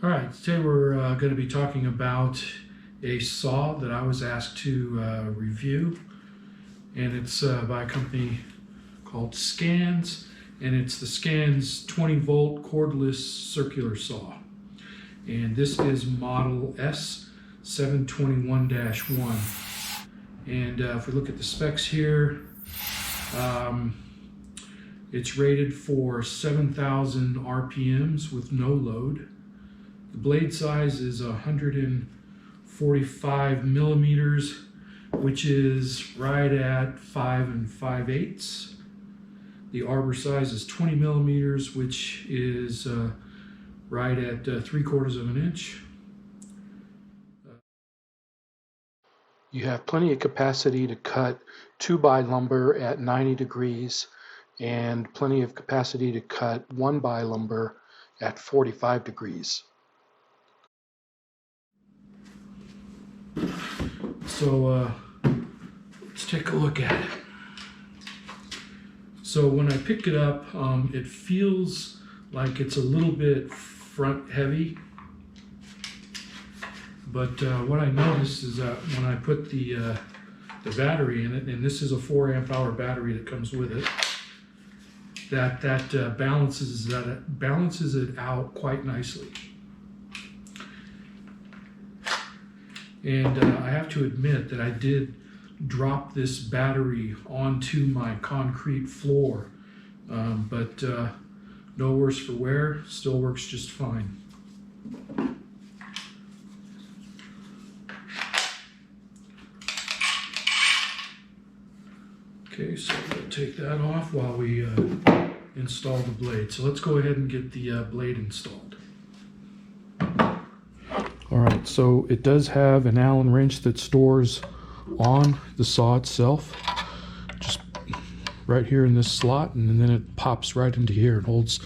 All right, today we're going to be talking about a saw that I was asked to review, and it's by a company called Scans, and it's the Scans 20-volt cordless circular saw. And this is model S721-1. And if we look at the specs here, it's rated for 7,000 RPMs with no load. The blade size is 145 millimeters, which is right at 5 5/8. The arbor size is 20 millimeters, which is right at 3/4 of an inch. You have plenty of capacity to cut 2x lumber at 90 degrees and plenty of capacity to cut 1x lumber at 45 degrees. So let's take a look at it. So when I pick it up, it feels like it's a little bit front heavy. But what I noticed is that when I put the battery in it, and this is a 4 amp hour battery that comes with it, that balances it out quite nicely. And I have to admit that I did drop this battery onto my concrete floor, but no worse for wear, still works just fine. Okay, so we'll take that off while we install the blade. So let's go ahead and get the blade installed. All right, so it does have an Allen wrench that stores on the saw itself, just right here in this slot, and then it pops right into here and holds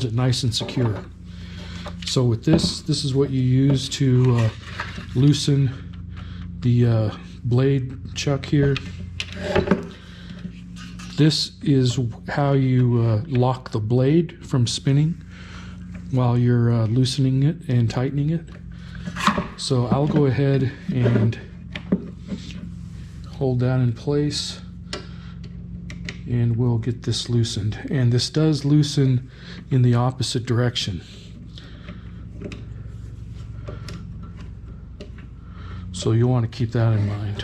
it nice and secure. So with this is what you use to loosen the blade chuck here. This is how you lock the blade from spinning while you're loosening it and tightening it. So I'll go ahead and hold that in place, and we'll get this loosened. And this does loosen in the opposite direction. So you want to keep that in mind.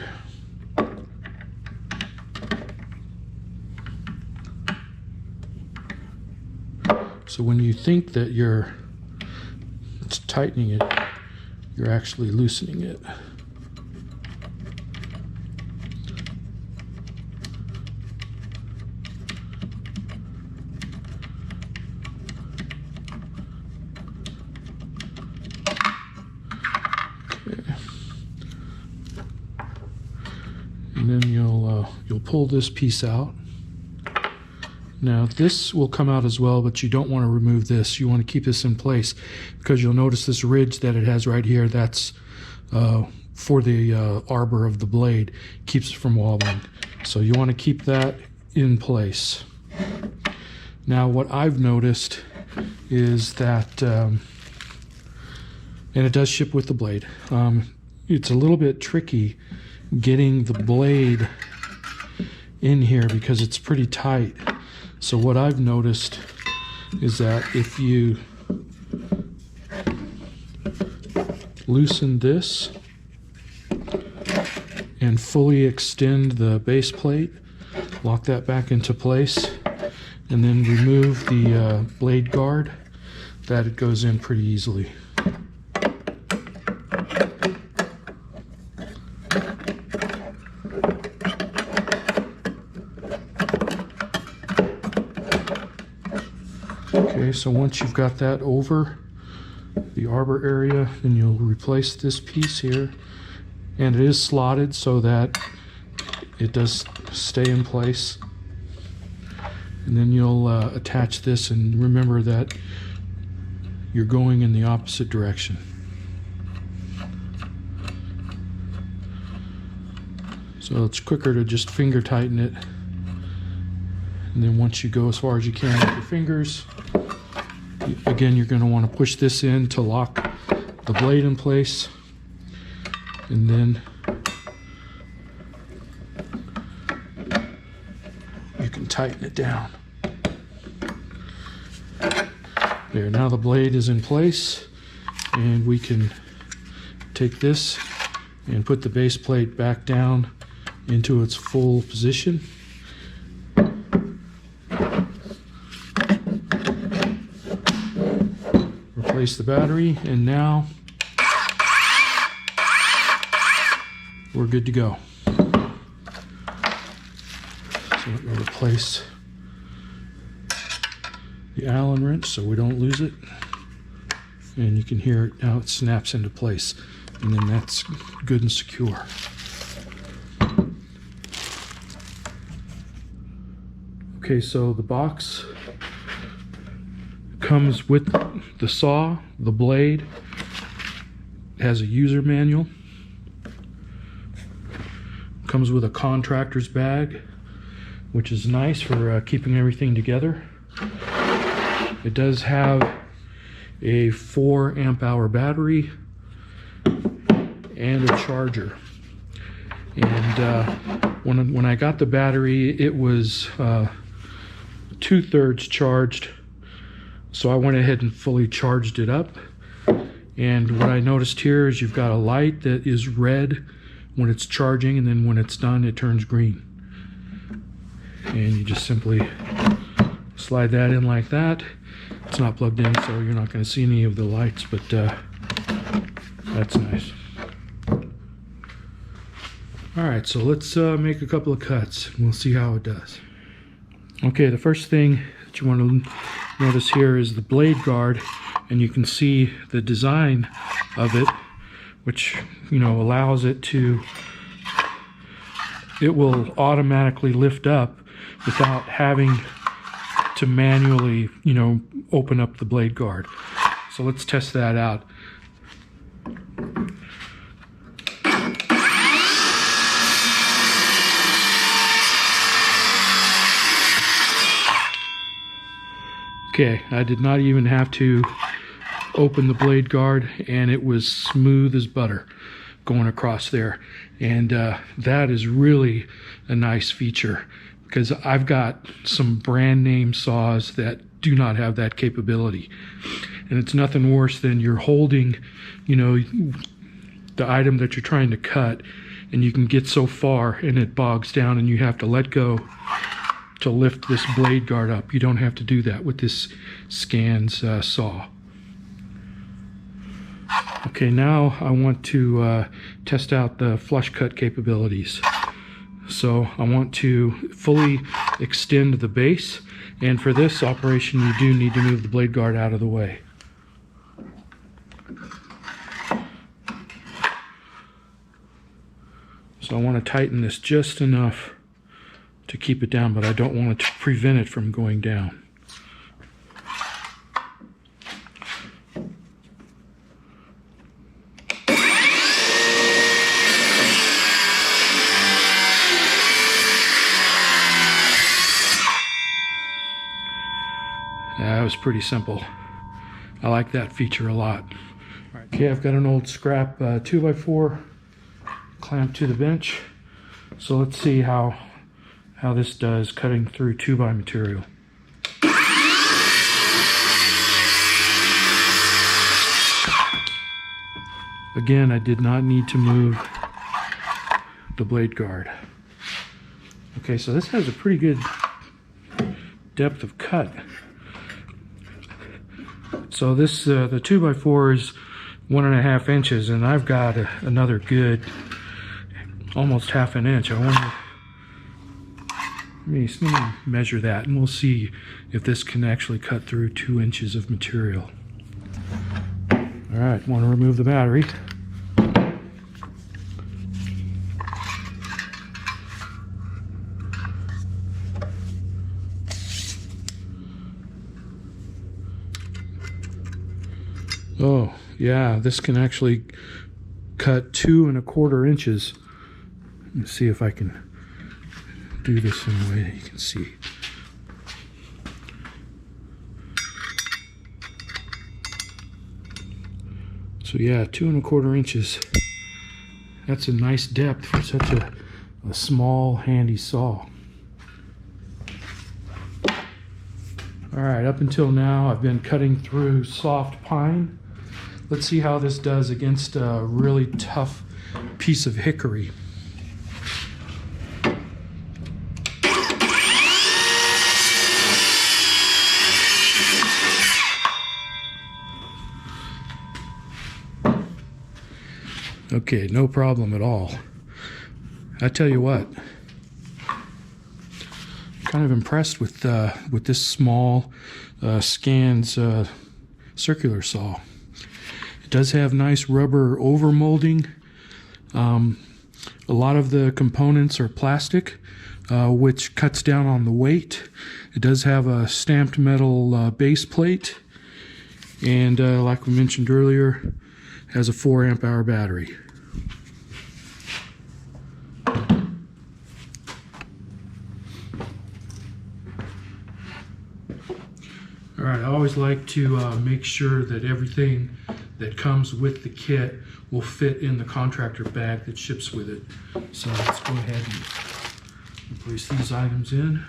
So when you think that you're tightening it, you're actually loosening it. Okay. And then you'll pull this piece out. Now this will come out as well, but you don't want to remove this. You want to keep this in place because you'll notice this ridge that it has right here, that's for the arbor of the blade, keeps it from wobbling. So you want to keep that in place. Now what I've noticed is that, and it does ship with the blade, it's a little bit tricky getting the blade in here because it's pretty tight. So what I've noticed is that if you loosen this and fully extend the base plate, lock that back into place, and then remove the blade guard, that it goes in pretty easily. Okay, so once you've got that over the arbor area, then you'll replace this piece here, and it is slotted so that it does stay in place. And then you'll attach this, and remember that you're going in the opposite direction. So it's quicker to just finger tighten it, and then once you go as far as you can with your fingers, Again, you're going to want to push this in to lock the blade in place, and then you can tighten it down. There, now the blade is in place, and we can take this and put the base plate back down into its full position. Replace the battery, and now we're good to go. So let me replace the Allen wrench so we don't lose it. And you can hear it now, it snaps into place, and then that's good and secure. Okay, so the box comes with the saw, the blade, has a user manual, comes with a contractor's bag, which is nice for keeping everything together. It does have a 4 amp hour battery and a charger. And when I got the battery, it was 2/3 charged. So I went ahead and fully charged it up. And what I noticed here is you've got a light that is red when it's charging, and then when it's done, it turns green. And you just simply slide that in like that. It's not plugged in, so you're not going to see any of the lights, but that's nice. Alright, so let's make a couple of cuts, and we'll see how it does. Okay, the first thing that you want to notice here is the blade guard, and you can see the design of it, which, you know, allows it to, it will automatically lift up without having to manually, you know, open up the blade guard. So let's test that out. Okay, I did not even have to open the blade guard, and it was smooth as butter going across there. And that is really a nice feature, because I've got some brand name saws that do not have that capability. And it's nothing worse than you're holding, you know, the item that you're trying to cut, and you can get so far and it bogs down and you have to let go to lift this blade guard up. You don't have to do that with this Scans saw. Okay, now I want to test out the flush cut capabilities. So I want to fully extend the base, and for this operation you do need to move the blade guard out of the way. So I want to tighten this just enough to keep it down, but I don't want to prevent it from going down. That was pretty simple. I like that feature a lot. Okay, I've got an old scrap 2x4 clamped to the bench. So let's see how this does cutting through 2x material. Again, I did not need to move the blade guard. Okay, so this has a pretty good depth of cut. So this the 2x4 is 1.5 inches, and I've got another good almost half an inch. I wonder, let me measure that, and we'll see if this can actually cut through 2 inches of material. All right, want to remove the battery. Oh, yeah, this can actually cut 2¼ inches. Let me see if I can do this in a way that you can see. So yeah, 2¼ inches. That's a nice depth for such a small, handy saw. All right, up until now, I've been cutting through soft pine. Let's see how this does against a really tough piece of hickory. Okay, no problem at all. I tell you what, kind of impressed with this small Scans circular saw. It does have nice rubber overmolding. A lot of the components are plastic, which cuts down on the weight. It does have a stamped metal base plate, and like we mentioned earlier, has a 4-amp-hour battery. All right, I always like to make sure that everything that comes with the kit will fit in the contractor bag that ships with it. So let's go ahead and place these items in.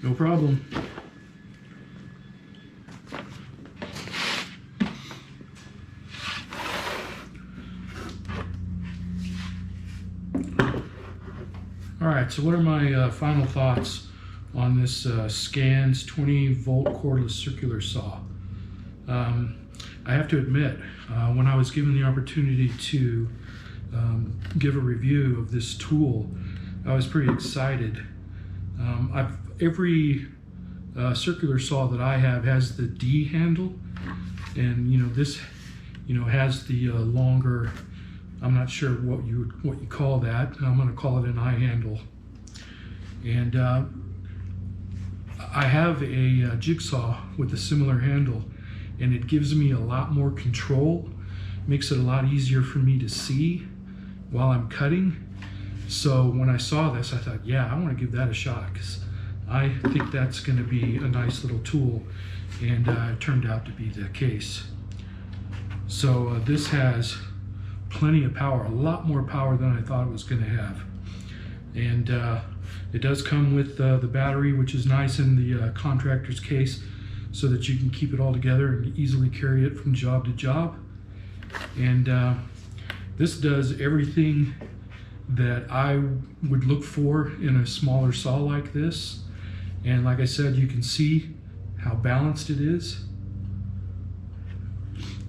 No problem. All right, so what are my final thoughts on this Scans 20-volt cordless circular saw? I have to admit, when I was given the opportunity to give a review of this tool, I was pretty excited. Every circular saw that I have has the D handle, and this has the longer, I'm not sure what you call that. I'm going to call it an I handle. And I have a jigsaw with a similar handle, and it gives me a lot more control, makes it a lot easier for me to see while I'm cutting. So when I saw this, I thought, yeah, I want to give that a shot, because I think that's going to be a nice little tool, and it turned out to be the case. So this has plenty of power, a lot more power than I thought it was going to have. And it does come with the battery, which is nice in the contractor's case, so that you can keep it all together and easily carry it from job to job. And this does everything that I would look for in a smaller saw like this. And like I said, you can see how balanced it is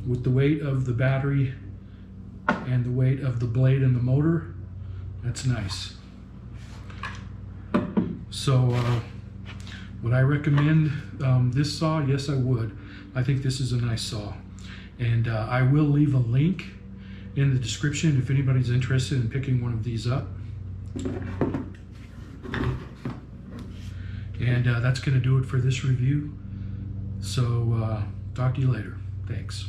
with the weight of the battery and the weight of the blade and the motor. That's nice. So would I recommend this saw? Yes, I would. I think this is a nice saw. And I will leave a link in the description if anybody's interested in picking one of these up. And that's going to do it for this review. So talk to you later. Thanks.